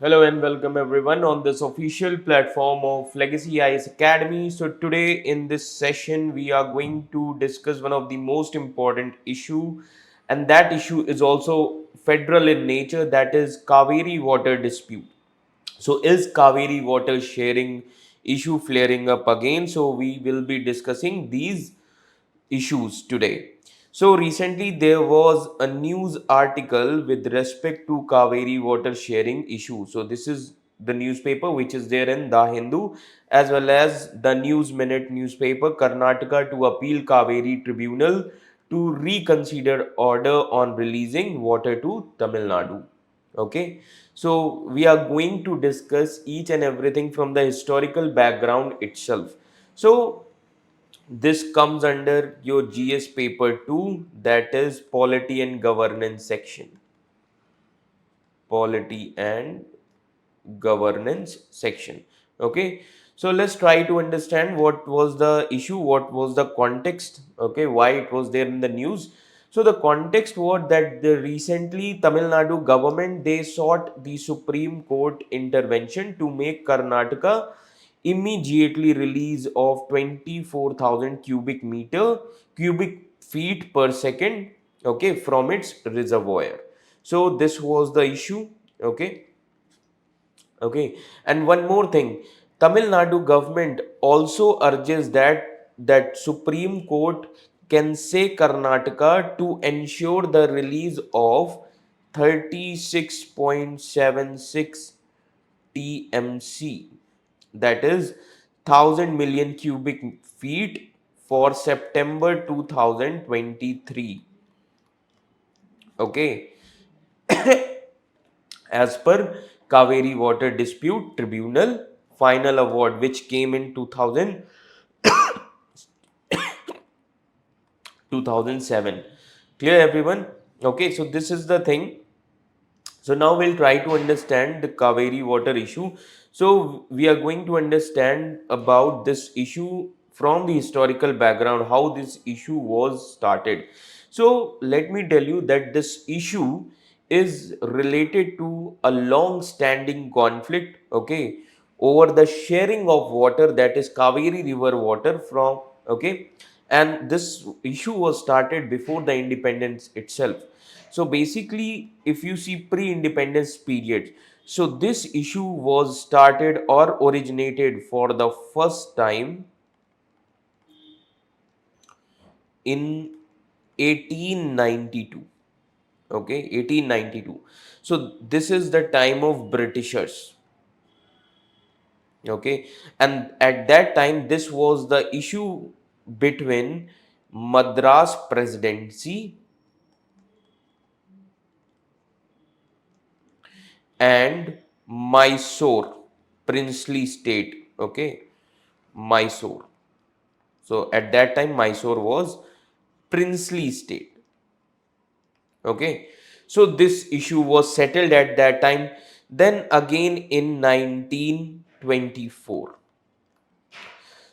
Hello and welcome everyone on this official platform of Legacy IAS Academy. So today in this session we are going to discuss one of the most important issue, and that issue is also federal in nature, that is Cauvery water dispute. So is Cauvery water sharing issue flaring up again? So we will be discussing these issues today. So recently there was a news article with respect to Kaveri water sharing issue. So this is the newspaper which is there in The Hindu, as well as the News Minute newspaper, Karnataka to appeal Kaveri tribunal to reconsider order on releasing water to Tamil Nadu. Okay, so we are going to discuss each and everything from the historical background itself. So this comes under your GS paper 2, that is polity and governance section. Polity and governance section. Okay, so let's try to understand what was the issue, what was the context, okay, why it was there in the news. So the context was that the recently Tamil Nadu government, they sought the Supreme Court intervention to make Karnataka immediately release of 24,000 cubic feet per second, okay, from its reservoir. So this was the issue. Okay. Okay, and one more thing, Tamil Nadu government also urges that Supreme Court can say Karnataka to ensure the release of 36.76 TMC, that is 1000 million cubic feet for September 2023. Okay, as per Kaveri Water Dispute Tribunal final award, which came in 2007. Clear everyone? Okay, so this is the thing. So now we'll try to understand the Kaveri water issue. So we are going to understand about this issue from the historical background, how this issue was started. So let me tell you that this issue is related to a long standing conflict, okay, over the sharing of water, that is Kaveri river water from, okay, and this issue was started before the independence itself. So basically, if you see pre-independence period, so this issue was started or originated for the first time in 1892. Okay, 1892. So this is the time of Britishers. Okay, and at that time this was the issue between Madras presidency and Mysore princely state. Okay, Mysore. So at that time Mysore was princely state. Okay, so this issue was settled at that time. Then again in 1924.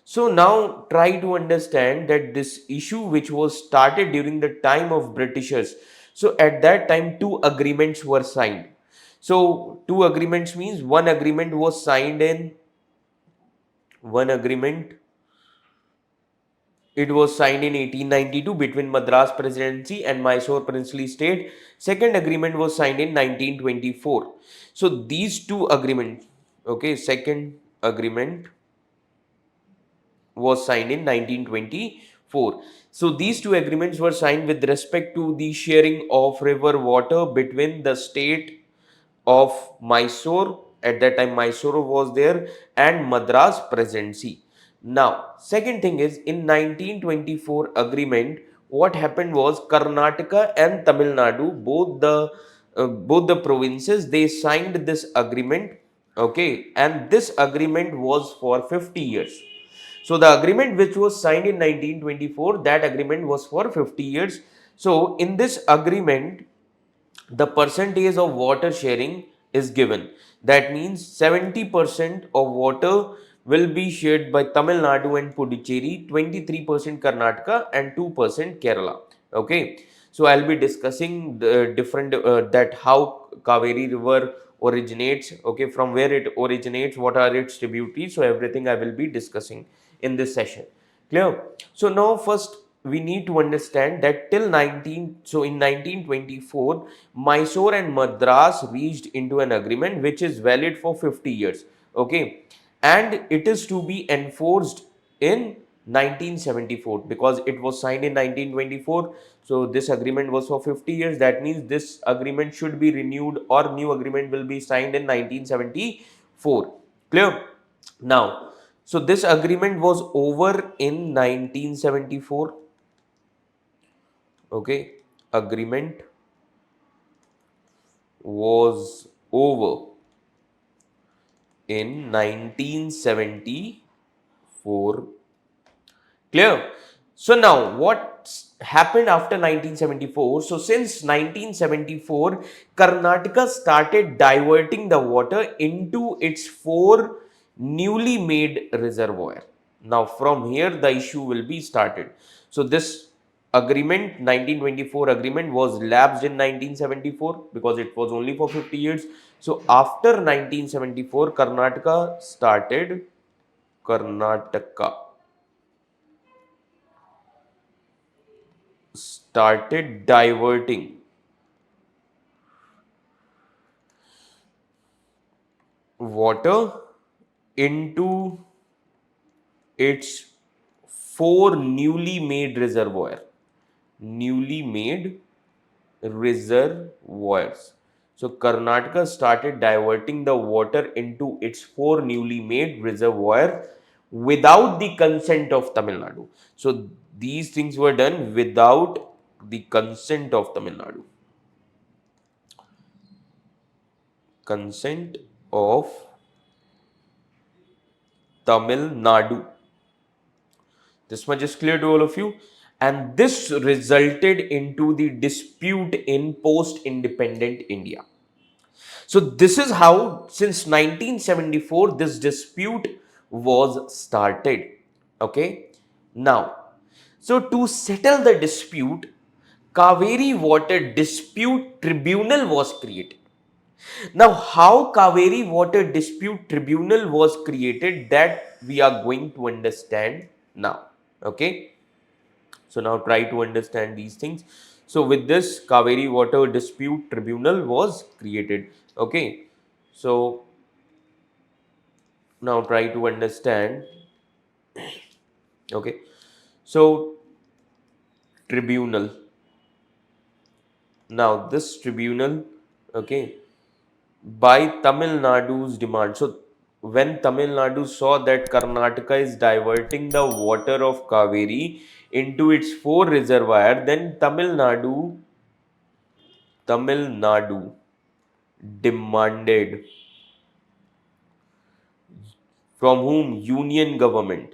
So now try to understand that this issue which was started during the time of Britishers. So at that time two agreements were signed. So two agreements means one agreement was signed in one agreement. It was signed in 1892 between Madras Presidency and Mysore Princely State. Second agreement was signed in 1924. So these two agreements, okay, second agreement was signed in 1924. So these two agreements were signed with respect to the sharing of river water between the state of Mysore, at that time Mysore was there, and Madras Presidency. Now, second thing is in 1924 agreement, what happened was Karnataka and Tamil Nadu, both the provinces, they signed this agreement. Okay, and this agreement was for 50 years. So the agreement which was signed in 1924, that agreement was for 50 years. So in this agreement, the percentage of water sharing is given. That means 70% of water will be shared by Tamil Nadu and Puducherry, 23% Karnataka and 2% Kerala. Okay. So I'll be discussing the different that how Kaveri river originates, okay, from where it originates, what are its tributaries. So everything I will be discussing in this session. Clear? So now first we need to understand that till 1924, Mysore and Madras reached into an agreement which is valid for 50 years. Okay, and it is to be enforced in 1974 because it was signed in 1924. So this agreement was for 50 years. That means this agreement should be renewed or new agreement will be signed in 1974. Clear? Now, so this agreement was over in 1974. Okay, agreement was over in 1974. Clear? So now what happened after 1974? So since 1974, Karnataka started diverting the water into its four newly made reservoir. Now from here the issue will be started. So this agreement, 1924 agreement, was lapsed in 1974 because it was only for 50 years. So after 1974, Karnataka started diverting water into its four newly made reservoirs. So Karnataka started diverting the water into its four newly made reservoir without the consent of Tamil Nadu. So these things were done without the consent of Tamil Nadu. Consent of Tamil Nadu. This much is clear to all of you. And this resulted into the dispute in post-independent India. So this is how, since 1974, this dispute was started. Okay. Now, so to settle the dispute, Cauvery Water Dispute Tribunal was created. Now, how Cauvery Water Dispute Tribunal was created, that we are going to understand now. Okay. So now try to understand these things. So with this, Cauvery Water Dispute Tribunal was created. Okay. So now try to understand. Okay. So tribunal. Now this tribunal, okay, by Tamil Nadu's demand. So when Tamil Nadu saw that Karnataka is diverting the water of Cauvery into its four reservoir, then Tamil Nadu demanded from whom? Union government,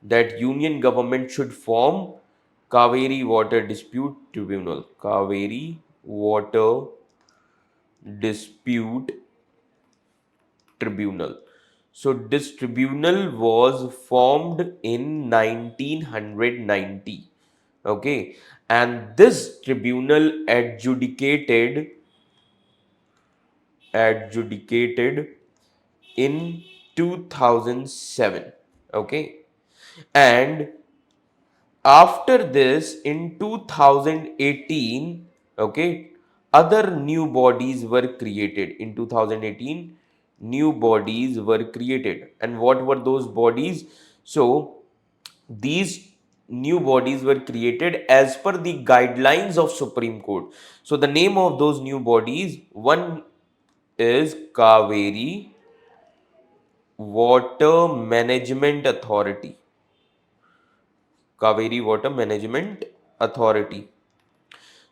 that union government should form Cauvery Water Dispute Tribunal. Cauvery Water Dispute Tribunal. So this tribunal was formed in 1990. Okay, and this tribunal adjudicated in 2007. Okay, and after this, in 2018, okay, other new bodies were created. In 2018, new bodies were created. And what were those bodies? So these new bodies were created as per the guidelines of Supreme Court. So the name of those new bodies, one is Cauvery Water Management Authority. Cauvery Water Management Authority.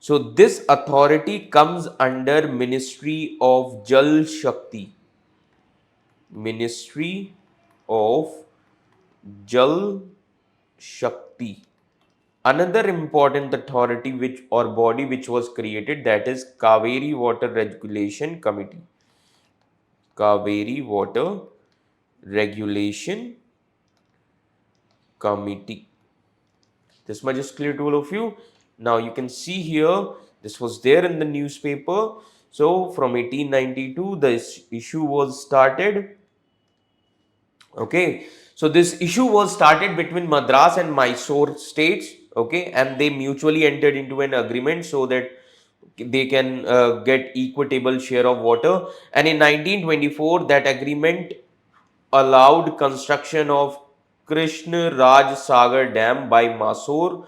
So this authority comes under Ministry of Jal Shakti. Ministry of Jal Shakti. Another important authority which or body which was created, that is Cauvery Water Regulation Committee. Cauvery Water Regulation Committee. This much is clear to all of you. Now you can see here This was there in the newspaper. So from 1892, this issue was started. Okay, so this issue was started between Madras and Mysore states. Okay, and they mutually entered into an agreement so that they can get equitable share of water. And in 1924, that agreement allowed construction of Krishna Raj Sagar Dam by Mysore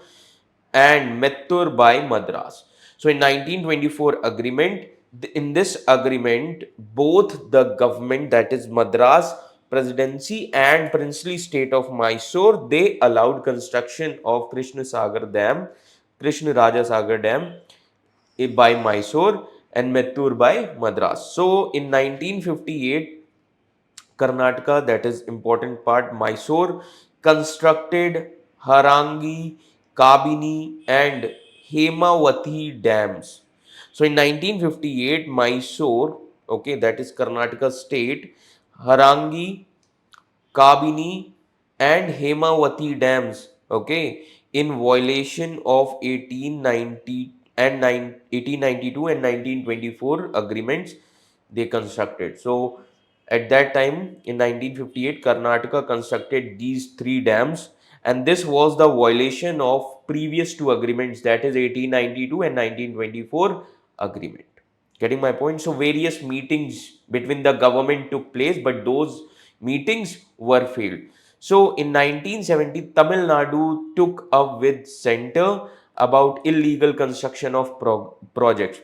and Mettur by Madras. So in 1924 agreement, in this agreement, both the government, that is Madras Presidency and Princely State of Mysore, they allowed construction of Krishna Sagar Dam, Krishna Raja Sagar Dam by Mysore and Mettur by Madras. So in 1958, Karnataka, that is important part, Mysore, constructed Harangi, Kabini, and Hemawati dams. So in 1958, Mysore, okay, that is Karnataka state, Harangi, Kabini, and Hemawati dams, okay, in violation of 1890 and 1892 and 1924 agreements they constructed. So at that time in 1958, Karnataka constructed these three dams, and this was the violation of previous two agreements, that is 1892 and 1924 agreement. Getting my point? So various meetings between the government took place, but those meetings were failed. So in 1970, Tamil Nadu took up with center about illegal construction of projects.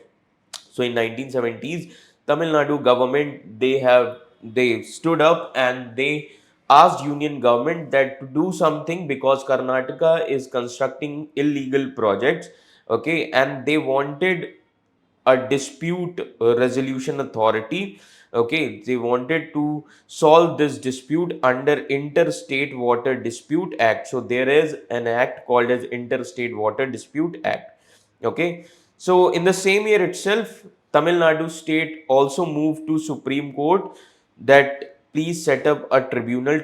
So in 1970s, Tamil Nadu government, they stood up and they asked union government that to do something because Karnataka is constructing illegal projects. Okay, and they wanted a dispute resolution authority. Okay, they wanted to solve this dispute under Interstate Water Dispute Act. So there is an act called as Interstate Water Dispute Act. Okay, so in the same year itself, Tamil Nadu state also moved to Supreme Court that please set up a tribunal.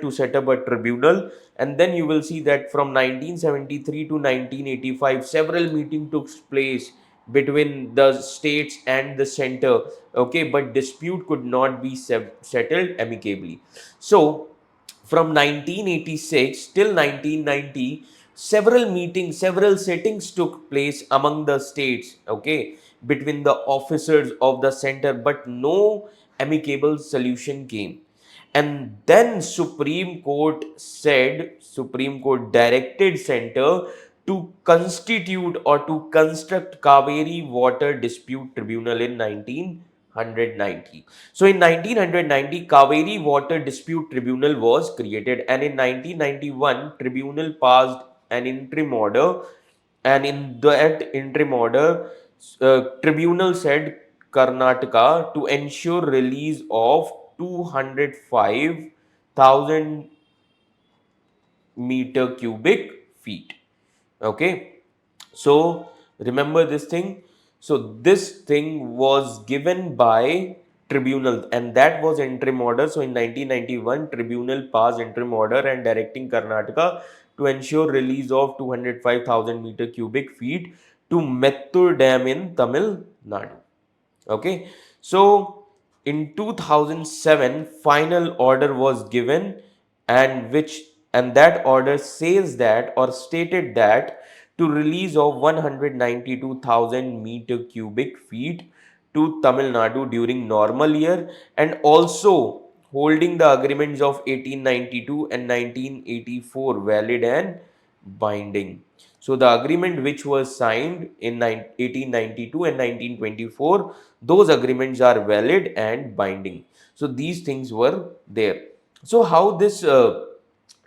And then you will see that from 1973 to 1985, several meetings took place between the states and the center. Okay, but dispute could not be settled amicably. So from 1986 till 1990, several meetings, several settings took place among the states, okay, between the officers of the center, but no amicable solution came. And then Supreme Court directed center to constitute or to construct Cauvery Water Dispute Tribunal in 1990. So in 1990, Cauvery Water Dispute Tribunal was created, and in 1991, tribunal passed an interim order, and in that interim order, tribunal said Karnataka to ensure release of 205,000 meter cubic feet. Okay, so remember this thing. So this thing was given by tribunal, and that was interim order. So in 1991, tribunal passed interim order and directing Karnataka to ensure release of 205,000 meter cubic feet to Mettur Dam in Tamil Nadu. Okay, so in 2007, final order was given, and that order says that or stated that to release of 192,000 meter cubic feet to Tamil Nadu during normal year, and also holding the agreements of 1892 and 1984 valid and binding. So the agreement which was signed in 1892 and 1924, those agreements are valid and binding. So these things were there. So how this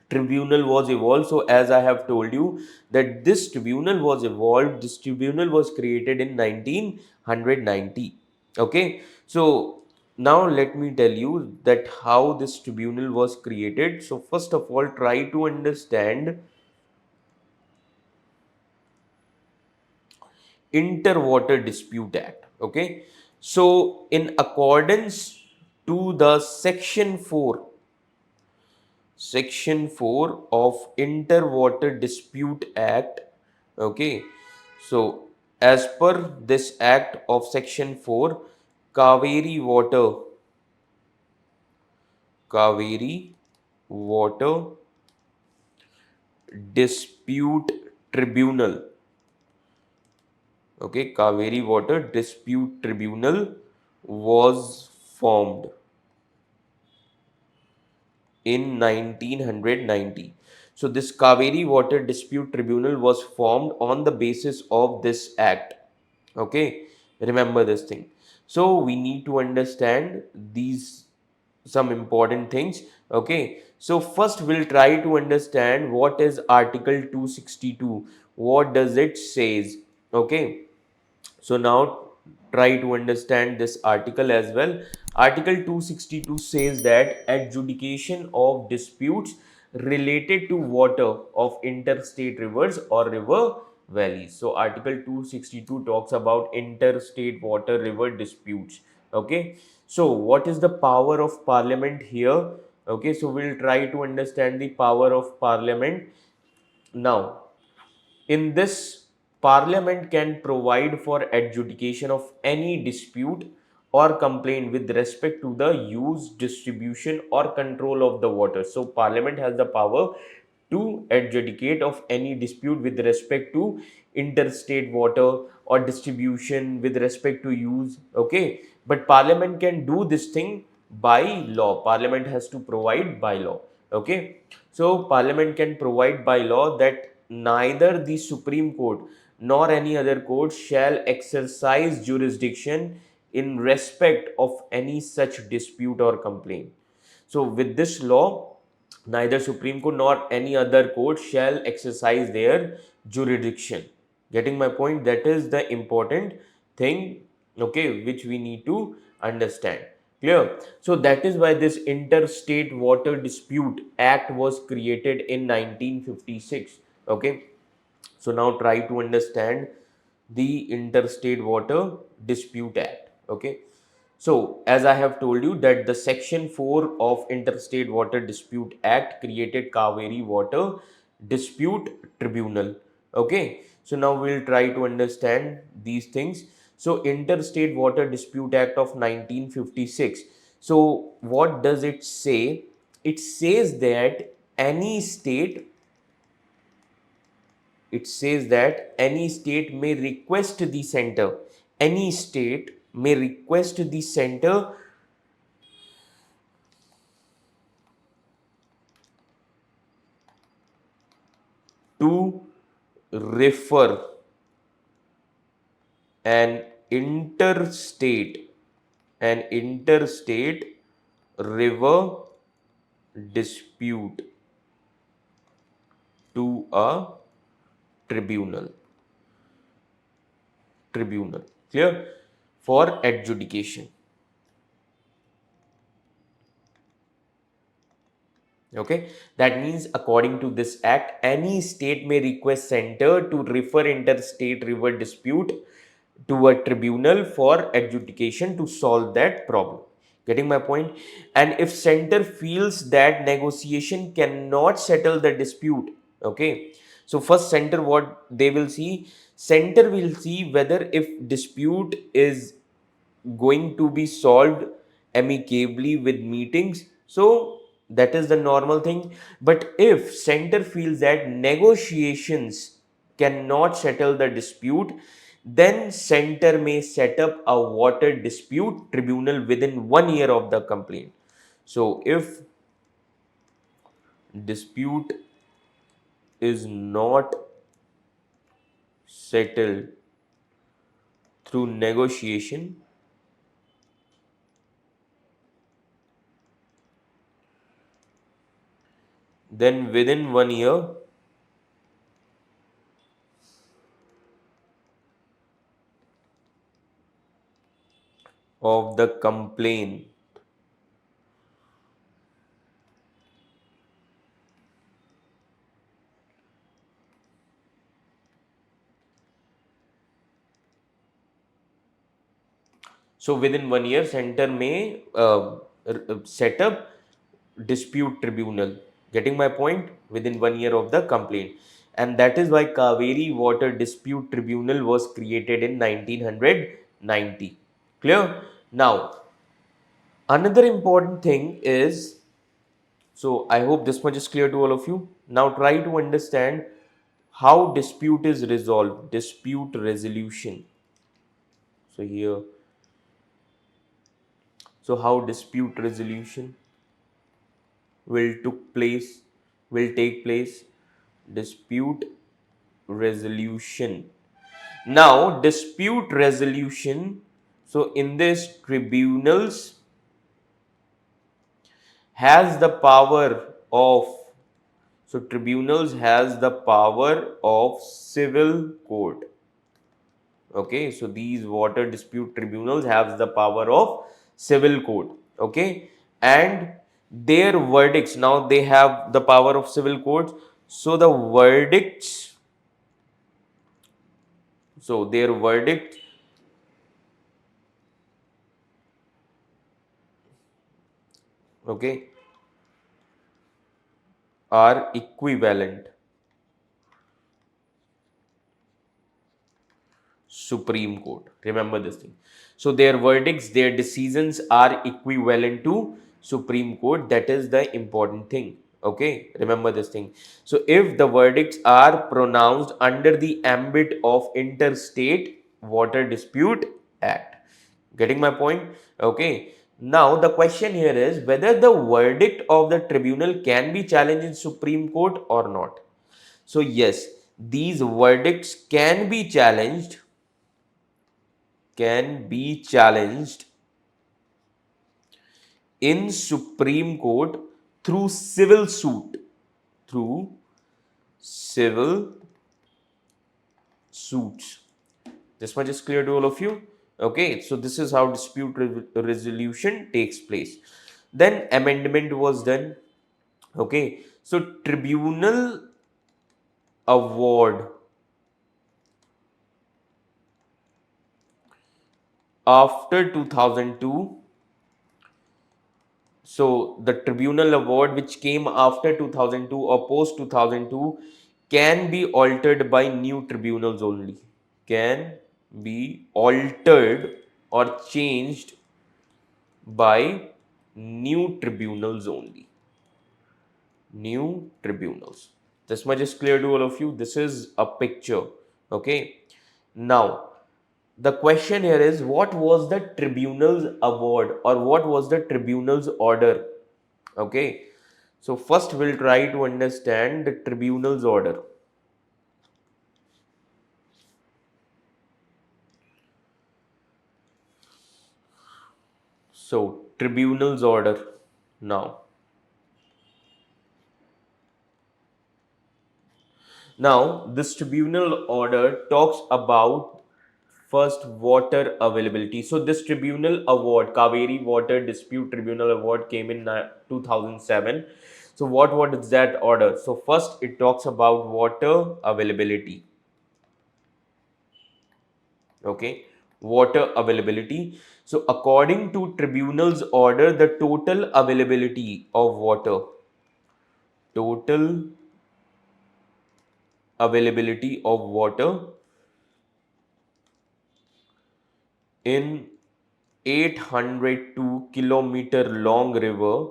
tribunal was evolved? So as I have told you that this tribunal was evolved, this tribunal was created in 1990. Okay, so now let me tell you that how this tribunal was created. So first of all, try to understand Interwater Dispute Act. Okay, so in accordance to the section 4 of Interwater Dispute Act. Okay, so As per this act of section 4, Kaveri Kaveri Water Dispute Tribunal. Okay, Kaveri Water Dispute Tribunal was formed in 1990. So this Kaveri Water Dispute Tribunal was formed on the basis of this act. Okay, remember this thing. So we need to understand these some important things. Okay, so first we'll try to understand what is Article 262. What does it says? Okay, so now try to understand this article as well. Article 262 says that adjudication of disputes related to water of interstate rivers or river valleys. So Article 262 talks about interstate water river disputes. Okay. So what is the power of parliament here? Okay. So we'll try to understand the power of parliament. Now, in this, Parliament can provide for adjudication of any dispute or complaint with respect to the use, distribution, or control of the water. So, Parliament has the power to adjudicate of any dispute with respect to interstate water or distribution with respect to use. Okay, but Parliament can do this thing by law. Parliament has to provide by law. Okay, so Parliament can provide by law that neither the Supreme Court nor any other court shall exercise jurisdiction in respect of any such dispute or complaint. So, with this law, neither Supreme Court nor any other court shall exercise their jurisdiction. Getting my point? That is the important thing, okay, which we need to understand. Clear? So that is why this Interstate Water Dispute Act was created in 1956. Okay. So now try to understand the Interstate Water Dispute Act. Okay. So, as I have told you that the section 4 of Interstate Water Dispute Act created Cauvery Water Dispute Tribunal. Okay. So, now we'll try to understand these things. So, Interstate Water Dispute Act of 1956. So, what does it say? It says that any state it says that any state may request the center to refer an interstate river dispute to a tribunal, clear, for adjudication. Okay, that means according to this act, any state may request center to refer interstate river dispute to a tribunal for adjudication to solve that problem. Getting my point? And if center feels that negotiation cannot settle the dispute, okay. So first center what they will see, center will see whether if dispute is going to be solved amicably with meetings. So that is the normal thing. But if center feels that negotiations cannot settle the dispute, then center may set up a water dispute tribunal within 1 year of the complaint. So if dispute is not settled through negotiation, then within 1 year of the complaint, so within 1 year, center may set up dispute tribunal. Getting my point? Within 1 year of the complaint. and that is why Cauvery Water Dispute Tribunal was created in 1990. Clear? Now, another important thing is, so I hope this much is clear to all of you. Now try to understand how dispute is resolved, dispute resolution. So here, so how dispute resolution will took place, will take place, dispute resolution. Now, dispute resolution, so in this tribunals has the power of, so tribunals has the power of civil court. Okay, so these water dispute tribunals have the power of civil court. Okay, and their verdicts, now they have the power of civil courts, so the verdicts, so their verdict, okay, are equivalent Supreme Court. Remember this thing. So their verdicts, their decisions are equivalent to Supreme Court. That is the important thing. Okay, remember this thing. So if the verdicts are pronounced under the ambit of Interstate Water Dispute Act. Getting my point? Okay. Now the question here is whether the verdict of the tribunal can be challenged in Supreme Court or not. So yes, these verdicts can be challenged in Supreme Court through civil suit. Through civil suits. This much is clear to all of you. Okay, so this is how dispute resolution takes place. Then amendment was done. Okay, so tribunal award after 2002. So the tribunal award which came after 2002 or post 2002 can be altered by new tribunals only. Can be altered or changed by new tribunals only. New tribunals. This much is clear to all of you. This is a picture. Okay. Now, the question here is what was the tribunal's award or what was the tribunal's order? Okay. So, first we'll try to understand the tribunal's order. So, tribunal's order now. Now, this tribunal order talks about first water availability. So, this tribunal award, Cauvery Water Dispute Tribunal Award, came in 2007. So, what is that order? So, first it talks about water availability. Okay, water availability. So, according to tribunal's order, the total availability of water, total availability of water in 802-kilometer long river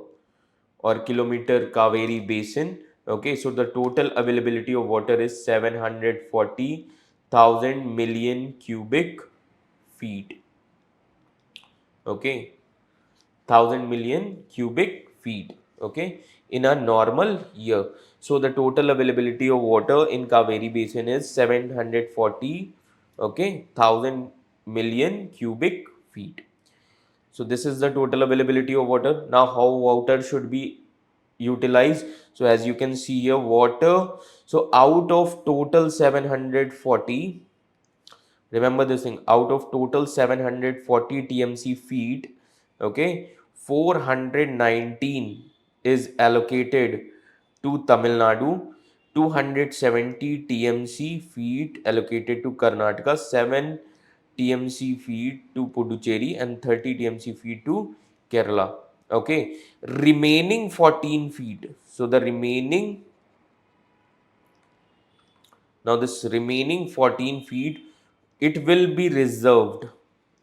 or kilometer Cauvery basin. Okay, so the total availability of water is 740,000 million cubic feet. Okay, 1,000 million cubic feet. Okay, in a normal year. So the total availability of water in Cauvery basin is 740, okay, 1,000 million cubic feet. So this is the total availability of water. Now how water should be utilized? So as you can see here, water, so out of total 740, remember this thing, out of total 740 TMC feet, okay, 419 is allocated to Tamil Nadu, 270 TMC feet allocated to Karnataka, 7 TMC feet to Puducherry and 30 TMC feet to Kerala. Okay, remaining 14 feet. So the remaining Now this remaining 14 feet, it will be reserved,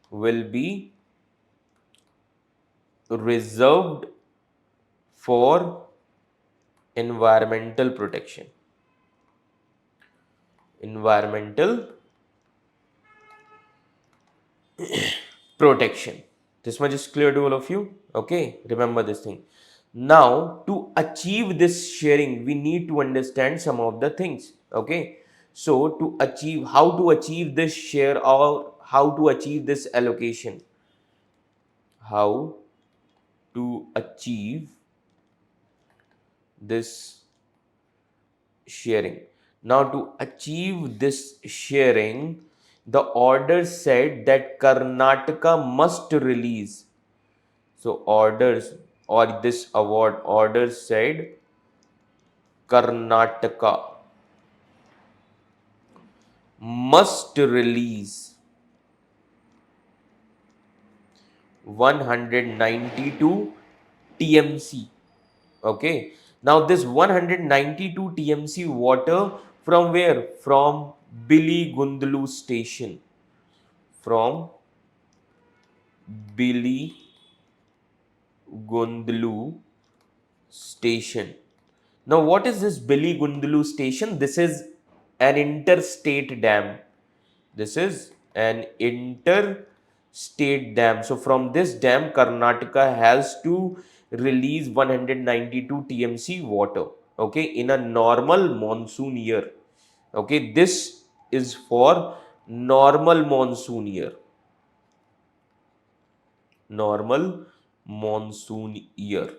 will be reserved for environmental protection. Environmental protection. This much is clear to all of you. Okay, remember this thing. Now, to achieve this sharing, we need to understand some of the things. Okay, so to achieve, how to achieve this share or how to achieve this allocation, how to achieve this sharing. Now, to achieve this sharing, the order said that Karnataka must release. So, orders or this award order said Karnataka must release 192 TMC. Okay. Now, this 192 TMC water from where? From Billy Gundlu station. From Billy Gundlu station. Now, what is this Billy Gundlu station? This is an interstate dam. This is an interstate dam. So, from this dam, Karnataka has to release 192 TMC water. Okay, in a normal monsoon year. Okay, this is for normal monsoon year. Normal monsoon year.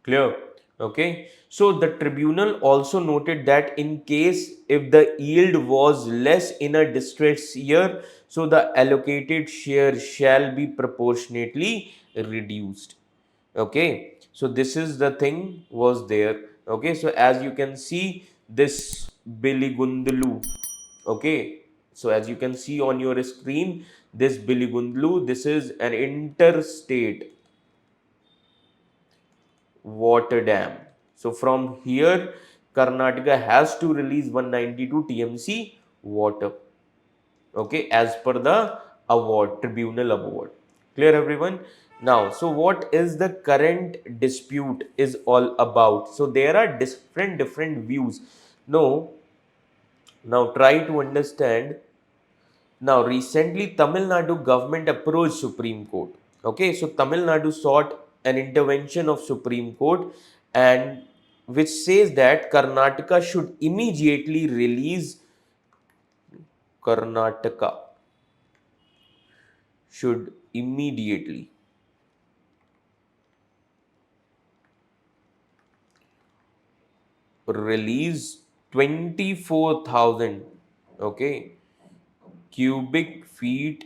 Clear? Okay. So the tribunal also noted that in case if the yield was less in a distress year, so the allocated share shall be proportionately reduced. Okay. So this is the thing was there. Okay. So as you can see, this Biligundlu. Okay. So as you can see on your screen, this Biligundlu, this is an interstate water dam. So from here, Karnataka has to release 192 TMC water. Okay, as per the award, tribunal award. Clear, everyone? Now, so what is the current dispute is all about? So there are different views. No, now try to understand. Now, recently, Tamil Nadu government approached Supreme Court. Okay, so Tamil Nadu sought an intervention of Supreme Court, and which says that Karnataka should immediately release Karnataka should immediately release 24,000, okay, cubic feet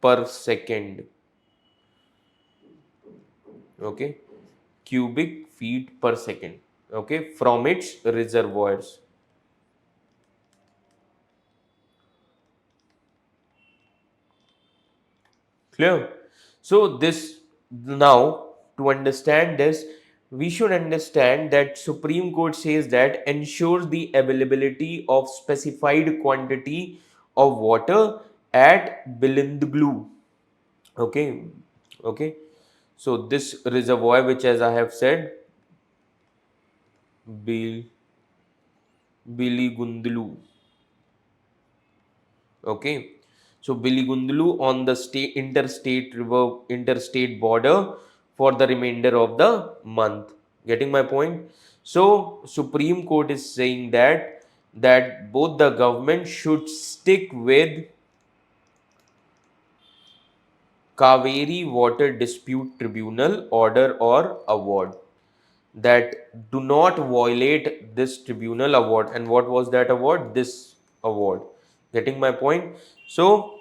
per second. Okay, cubic feet per second, okay, from its reservoirs. Clear? So this, now to understand this, we should understand that Supreme Court says that ensures the availability of specified quantity of water at Bilindglu. Okay, okay. So this reservoir, which as I have said, Bil Biligundlu. Okay. So Biligundlu on the interstate border for the remainder of the month. Getting my point? So Supreme Court is saying that both the government should stick with Cauvery Water Dispute Tribunal order or award, that do not violate this tribunal award. And what was that award? This award. Getting my point? So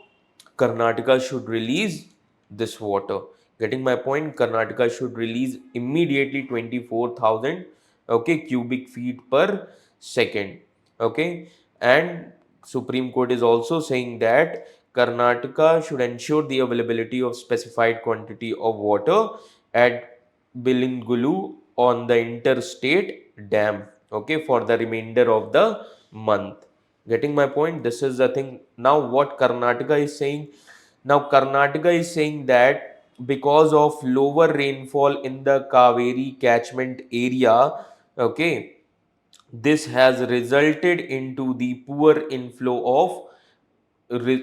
Karnataka should release this water. Getting my point? Karnataka should release immediately 24,000, okay, cubic feet per second. Okay, and Supreme Court is also saying that Karnataka should ensure the availability of specified quantity of water at Bilingulu on the interstate dam, okay, for the remainder of the month. Getting my point? This is the thing. Now, what Karnataka is saying? Now, Karnataka is saying that because of lower rainfall in the Kaveri catchment area, okay, this has resulted into the poor inflow of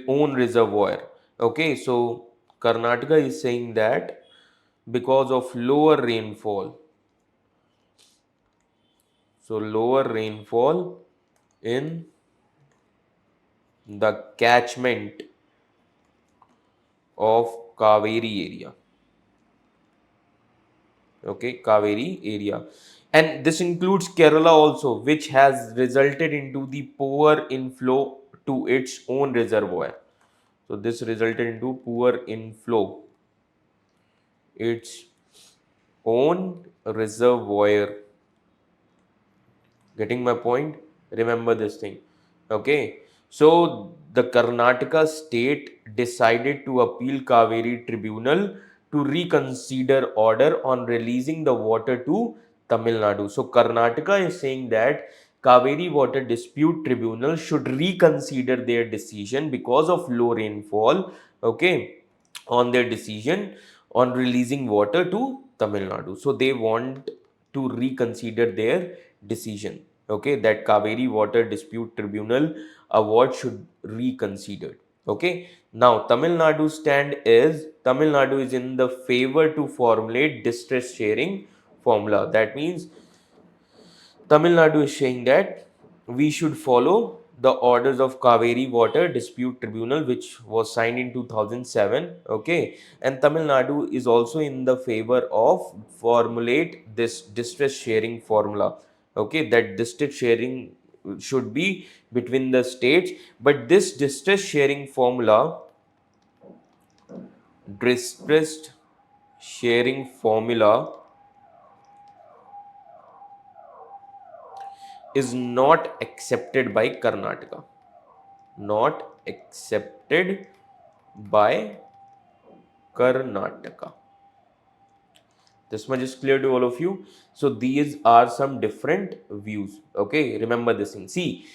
own reservoir. Okay, so Karnataka is saying that because of lower rainfall, so lower rainfall in the catchment of Kaveri area. Okay, Kaveri area. And this includes Kerala also, which has resulted into the poor inflow to its own reservoir. So this resulted into poor inflow, its own reservoir. Getting my point? Remember this thing. Okay. So the Karnataka state decided to appeal Kaveri tribunal to reconsider order on releasing the water to Tamil Nadu. So Karnataka is saying that Kaveri Water Dispute Tribunal should reconsider their decision because of low rainfall. Okay, on their decision on releasing water to Tamil Nadu. So they want to reconsider their decision. Okay, that Kaveri Water Dispute Tribunal award should reconsidered. Okay, now Tamil Nadu is in the favor to formulate distress sharing formula. That means Tamil Nadu is saying that we should follow the orders of Kaveri Water Dispute Tribunal, which was signed in 2007. Okay, and Tamil Nadu is also in the favor of formulate this distress sharing formula. Okay, that distress sharing should be between the states, but this distress sharing formula, distress sharing formula is not accepted by Karnataka. Not accepted by Karnataka. This much is clear to all of you. So these are some different views. Okay, remember this thing. See,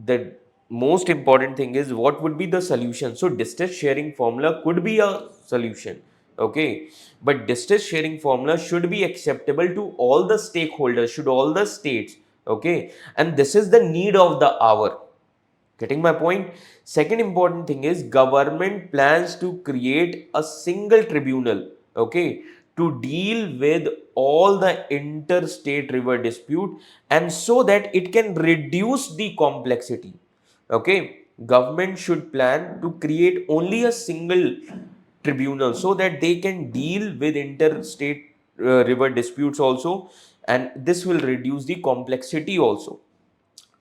the most important thing is what would be the solution. So distance sharing formula could be a solution. Okay, but distance sharing formula should be acceptable to all the stakeholders, should all the states. Okay, and this is the need of the hour. Getting my point? Second important thing is government plans to create a single tribunal, okay, to deal with all the interstate river dispute and so that it can reduce the complexity. Okay, government should plan to create only a single tribunal so that they can deal with interstate river disputes also, and this will reduce the complexity also.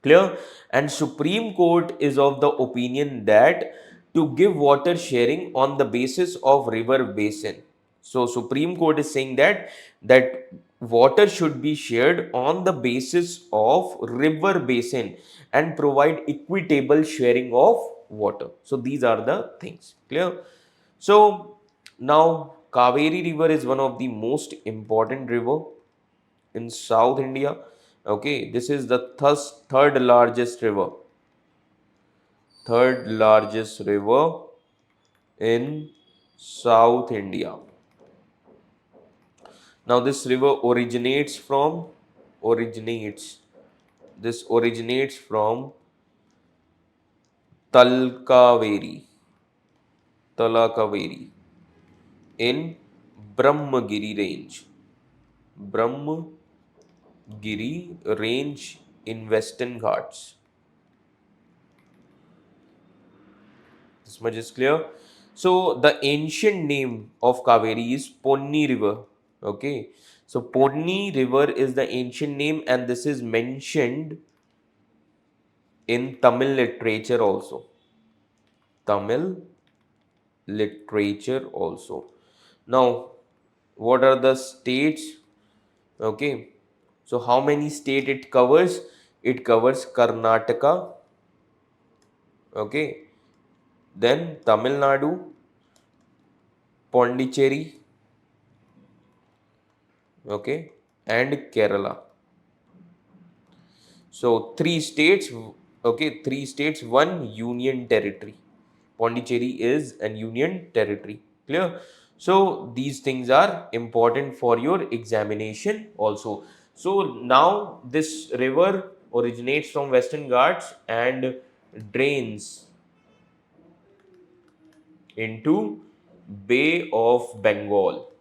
Clear? And Supreme Court is of the opinion that to give water sharing on the basis of river basin. So Supreme Court is saying that water should be shared on the basis of river basin and provide equitable sharing of water. So these are the things. Clear? So now Kaveri River is one of the most important river in South India. Okay, this is the third largest river. Third largest river in South India. Now this river originates originates from Talkaveri, Talakaveri in Brahmagiri range. Brahmagiri range in Western Ghats. This much is clear. So the ancient name of Kaveri is Ponni River. Okay. So Ponni River is the ancient name, and this is mentioned in Tamil literature also. Tamil literature also. Now, what are the states? Okay. So how many state it covers? It covers Karnataka. Okay. Then Tamil Nadu, Pondicherry, okay, and Kerala. So three states Okay, 3 states, one union territory. Pondicherry is an union territory. Clear? So these things are important for your examination also. So now this river originates from Western Ghats and drains into Bay of Bengal.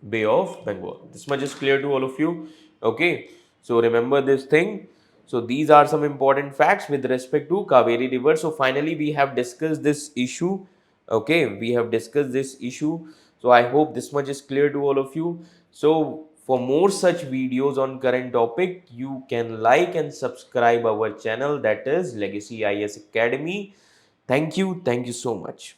Bay of Bengal. This much is clear to all of you. Okay, so remember this thing. So these are some important facts with respect to Kaveri River. So finally, we have discussed this issue. Okay, we have discussed this issue. So I hope this much is clear to all of you. So for more such videos on current topic, you can like and subscribe our channel, that is Legacy IAS Academy. Thank you. Thank you so much.